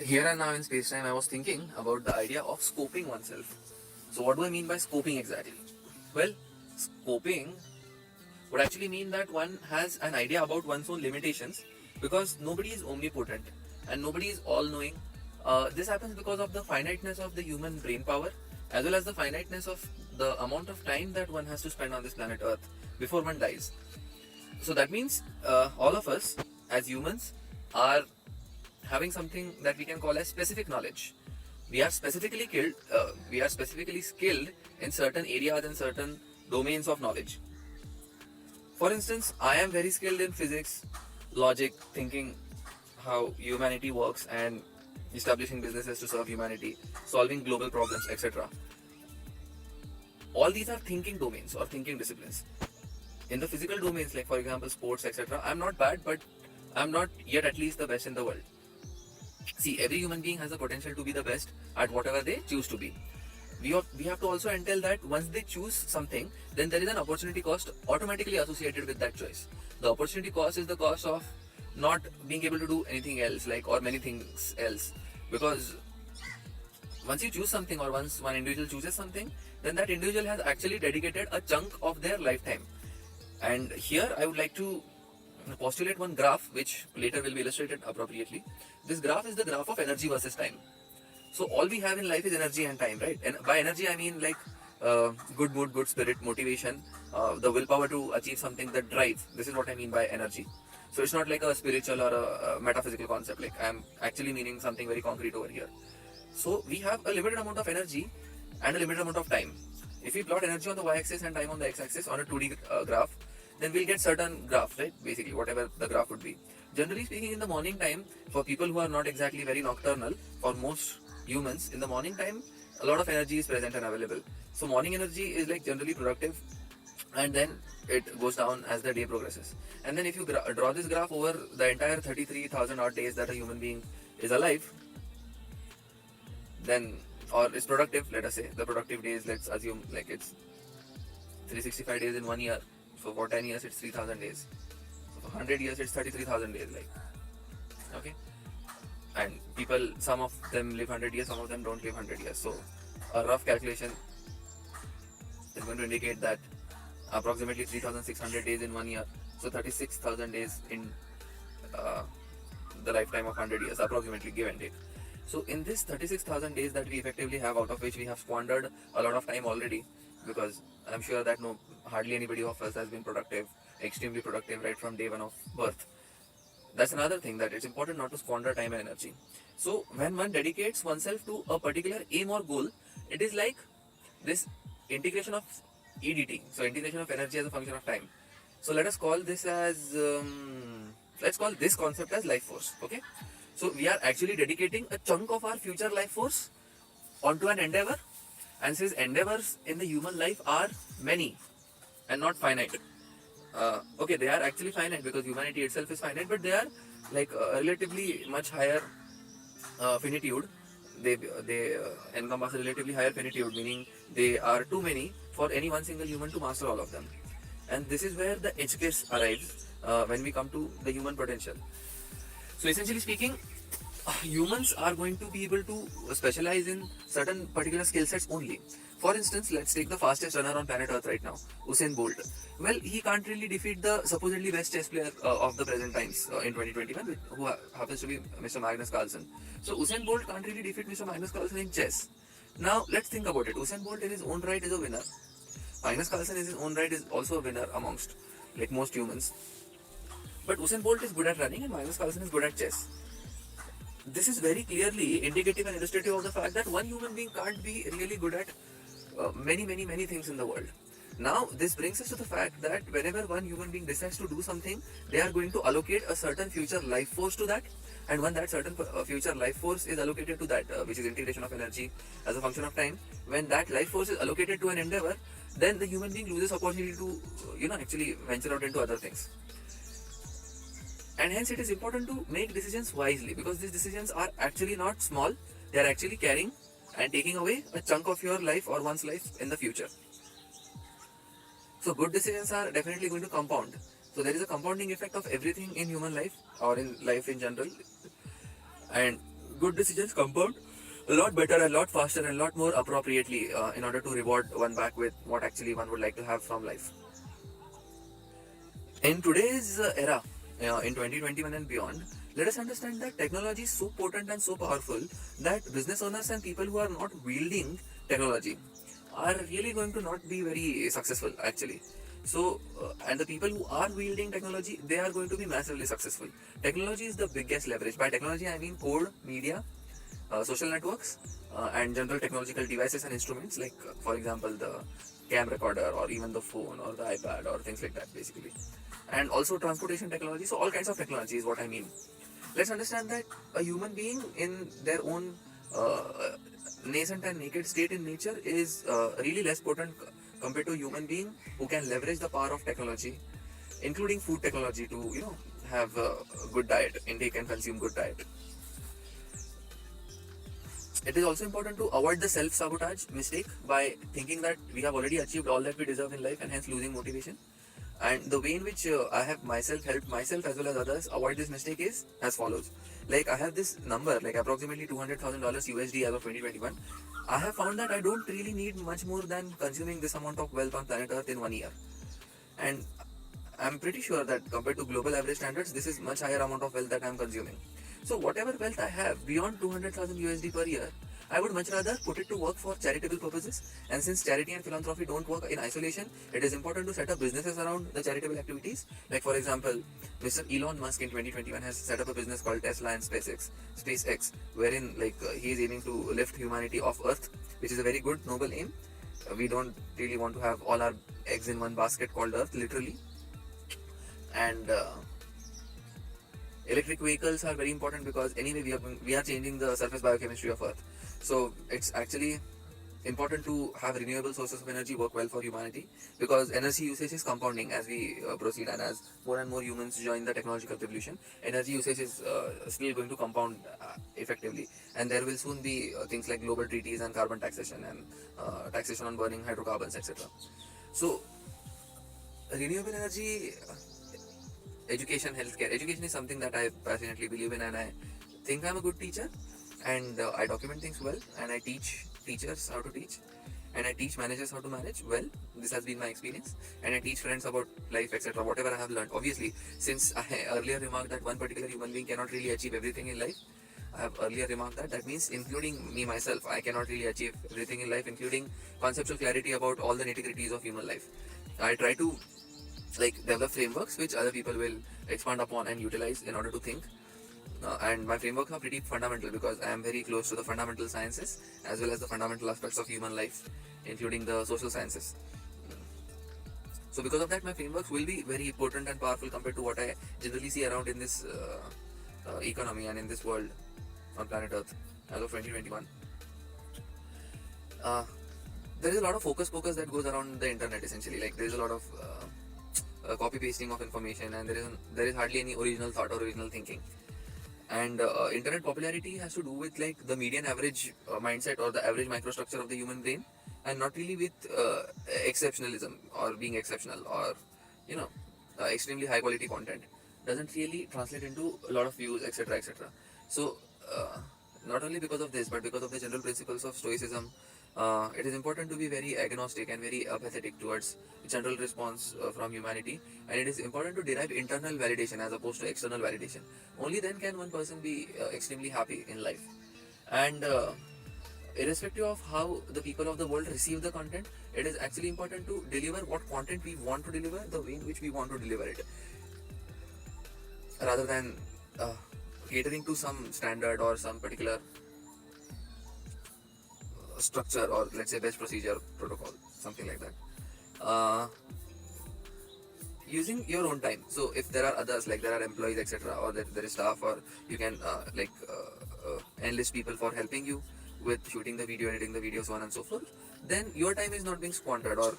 here and now in space time, I was thinking about the idea of scoping oneself. So, what do I mean by scoping exactly? Well, scoping would actually mean that one has an idea about one's own limitations because nobody is omnipotent and nobody is all knowing. This happens because of the finiteness of the human brain power as well as the finiteness of the amount of time that one has to spend on this planet Earth before one dies. So that means all of us as humans are having something that we can call as specific knowledge. We are specifically skilled in certain areas and certain domains of knowledge. For instance, I am very skilled in physics, logic, thinking how humanity works and establishing businesses to serve humanity, solving global problems, etc. All these are thinking domains or thinking disciplines. In the physical domains, like for example sports, etc., I'm not bad, but I'm not yet at least the best in the world. See, every human being has the potential to be the best at whatever they choose to be. We have to also entail that once they choose something, then there is an opportunity cost automatically associated with that choice. The opportunity cost is the cost of not being able to do anything else, like, or many things else. Because once you choose something, or once one individual chooses something, then that individual has actually dedicated a chunk of their lifetime. And here I would like to postulate one graph which later will be illustrated appropriately. This graph is the graph of energy versus time. So all we have in life is energy and time, right? And by energy I mean like good mood, good spirit, motivation, the willpower to achieve something, that drive. This is what I mean by energy. So it's not like a spiritual or a metaphysical concept. Like I'm actually meaning something very concrete over here. So we have a limited amount of energy and a limited amount of time. If we plot energy on the y-axis and time on the x-axis on a 2D graph, then we'll get certain graph, right? Basically, whatever the graph would be. Generally speaking, in the morning time, for people who are not exactly very nocturnal, for most humans, in the morning time, a lot of energy is present and available. So morning energy is like generally productive, and then it goes down as the day progresses. And then if you draw this graph over the entire 33,000 odd days that a human being is alive, then, or is productive, let us say, the productive days, let's assume like it's 365 days in 1 year. So for 10 years, it's 3,000 days. So for 100 years, it's 33,000 days, like, okay? And people, some of them live 100 years, some of them don't live 100 years. So a rough calculation is going to indicate that approximately 3,600 days in 1 year. So 36,000 days in the lifetime of 100 years, approximately, give and take. So in this 36,000 days that we effectively have, out of which we have squandered a lot of time already, because I'm sure that hardly anybody of us has been productive, extremely productive right from day one of birth. That's another thing, that it's important not to squander time and energy. So when one dedicates oneself to a particular aim or goal, it is like this integration of EDT, so integration of energy as a function of time. So let us call this as, let's call this concept as life force, okay? So we are actually dedicating a chunk of our future life force onto an endeavor, and since endeavors in the human life are many and not finite, okay, they are actually finite because humanity itself is finite, but they are like relatively much higher finitude. They encompass a relatively higher finitude, meaning they are too many for any one single human to master all of them. And this is where the edge case arrives when we come to the human potential. So essentially speaking, humans are going to be able to specialize in certain particular skill sets only. For instance, let's take the fastest runner on planet Earth right now, Usain Bolt. Well, he can't really defeat the supposedly best chess player of the present times in 2021, who happens to be Mr. Magnus Carlsen. So Usain Bolt can't really defeat Mr. Magnus Carlsen in chess. Now, let's think about it. Usain Bolt in his own right is a winner. Magnus Carlsen in his own right is also a winner amongst like most humans. But Usain Bolt is good at running and Magnus Carlsen is good at chess. This is very clearly indicative and illustrative of the fact that one human being can't be really good at many things in the world. Now, this brings us to the fact that whenever one human being decides to do something, they are going to allocate a certain future life force to that. And when that certain future life force is allocated to that, which is integration of energy as a function of time, when that life force is allocated to an endeavor, then the human being loses opportunity to, actually venture out into other things. And hence it is important to make decisions wisely, because these decisions are actually not small, they are actually carrying and taking away a chunk of your life or one's life in the future. So good decisions are definitely going to compound. So there is a compounding effect of everything in human life or in life in general. And good decisions compound a lot better, a lot faster, and a lot more appropriately in order to reward one back with what actually one would like to have from life. In today's era, in 2021 and beyond, let us understand that technology is so potent and so powerful that business owners and people who are not wielding technology are really going to not be very successful actually. So, and the people who are wielding technology, they are going to be massively successful. Technology is the biggest leverage. By technology, I mean code, media, social networks, and general technological devices and instruments, like, for example, the cam recorder or even the phone or the iPad or things like that, basically. And also transportation technology. So, all kinds of technology is what I mean. Let's understand that a human being in their own nascent and naked state in nature is really less potent compared to a human being who can leverage the power of technology, including food technology, to have a good diet, intake and consume good diet. It is also important to avoid the self-sabotage mistake by thinking that we have already achieved all that we deserve in life and hence losing motivation. And the way in which I have myself helped myself as well as others avoid this mistake is as follows. Like, I have this number, like approximately $200,000 USD as of 2021. I have found that I don't really need much more than consuming this amount of wealth on planet Earth in 1 year. And I'm pretty sure that compared to global average standards, this is much higher amount of wealth that I'm consuming. So whatever wealth I have beyond 200,000 USD per year, I would much rather put it to work for charitable purposes. And since charity and philanthropy don't work in isolation, it is important to set up businesses around the charitable activities. Like, for example, Mr. Elon Musk in 2021 has set up a business called Tesla and SpaceX, wherein he is aiming to lift humanity off Earth, which is a very good noble aim. We don't really want to have all our eggs in one basket called Earth, literally. And electric vehicles are very important because anyway we are changing the surface biochemistry of Earth. So it's actually important to have renewable sources of energy work well for humanity, because energy usage is compounding as we proceed, and as more and more humans join the technological revolution, energy usage is still going to compound effectively, and there will soon be things like global treaties and carbon taxation and taxation on burning hydrocarbons, etc. So renewable energy, education, healthcare. Education is something that I passionately believe in, and I think I'm a good teacher, and I document things well, and I teach teachers how to teach, and I teach managers how to manage well. This has been my experience, and I teach friends about life, etc. Whatever I have learned. Obviously, since I earlier remarked that one particular human being cannot really achieve everything in life, I have earlier remarked that means including me myself, I cannot really achieve everything in life, including conceptual clarity about all the nitty-gritties of human life. I try to develop frameworks which other people will expand upon and utilize in order to think. And my frameworks are pretty fundamental because I am very close to the fundamental sciences as well as the fundamental aspects of human life, including the social sciences. So because of that, my frameworks will be very potent and powerful compared to what I generally see around in this economy and in this world on planet Earth as of 2021. There is a lot of focus that goes around the internet essentially. Like, there is a lot of copy pasting of information, and there is hardly any original thought or original thinking. And internet popularity has to do with the median average mindset or the average microstructure of the human brain, and not really with exceptionalism or being exceptional or extremely high quality content. Doesn't really translate into a lot of views, etc. So not only because of this, but because of the general principles of stoicism, it is important to be very agnostic and very apathetic towards general response from humanity, and it is important to derive internal validation as opposed to external validation. Only then can one person be extremely happy in life. And irrespective of how the people of the world receive the content, it is actually important to deliver what content we want to deliver, the way in which we want to deliver it, rather than catering to some standard or some particular structure, or let's say best procedure, protocol, something like that. Using your own time. So if there are others, like there are employees, etc., or there is staff, or you can enlist people for helping you with shooting the video, editing the video, so on and so forth, then your time is not being squandered or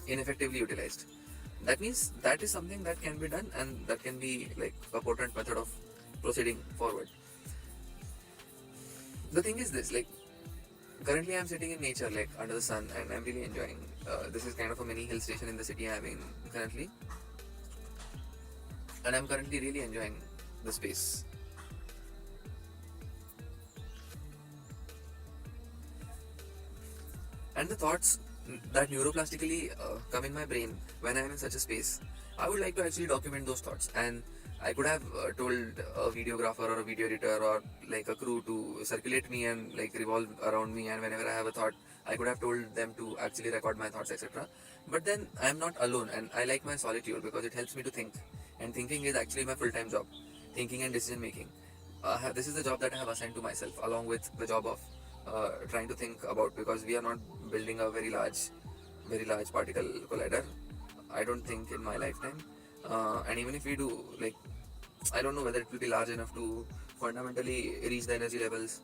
ineffectively utilized. That means that is something that can be done, and that can be a potent method of proceeding forward. The thing is this, currently I'm sitting in nature, under the sun, and I'm really enjoying. This is kind of a mini hill station in the city I'm in currently, and I'm currently really enjoying the space. And the thoughts that neuroplastically come in my brain when I am in such a space, I would like to actually document those thoughts. And I could have told a videographer or a video editor or like a crew to circulate me and like revolve around me, and whenever I have a thought, I could have told them to actually record my thoughts, etc. But then I am not alone, and I like my solitude because it helps me to think, and thinking is actually my full-time job. Thinking and decision making, this is the job that I have assigned to myself, along with the job of trying to think about, because we are not building a very large particle collider, I don't think, in my lifetime. And even if we do, like, I don't know whether it will be large enough to fundamentally reach the energy levels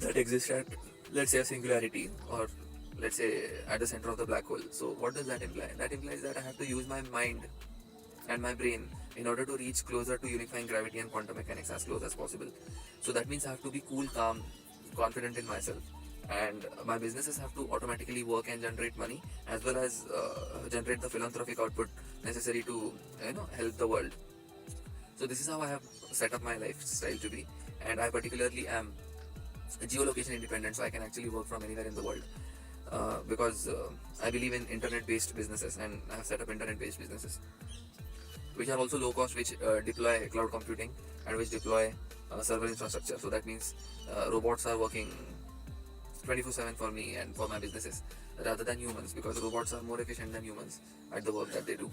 that exist at, let's say, a singularity, or let's say at the center of the black hole. So what does that imply? That implies that I have to use my mind and my brain in order to reach closer to unifying gravity and quantum mechanics as close as possible. So that means I have to be cool, calm, confident in myself, and my businesses have to automatically work and generate money, as well as generate the philanthropic output necessary to help the world. So this is how I have set up my lifestyle to be, and I particularly am geolocation independent, so I can actually work from anywhere in the world. Because I believe in internet-based businesses, and I have set up internet-based businesses which are also low cost, which deploy cloud computing and which deploy server infrastructure. So that means robots are working 24/7 for me and for my businesses rather than humans, because robots are more efficient than humans at the work that they do.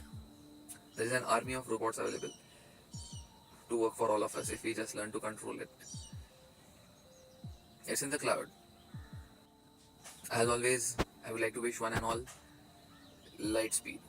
There is an army of robots available to work for all of us if we just learn to control it. It's in the cloud. As always, I would like to wish one and all light speed.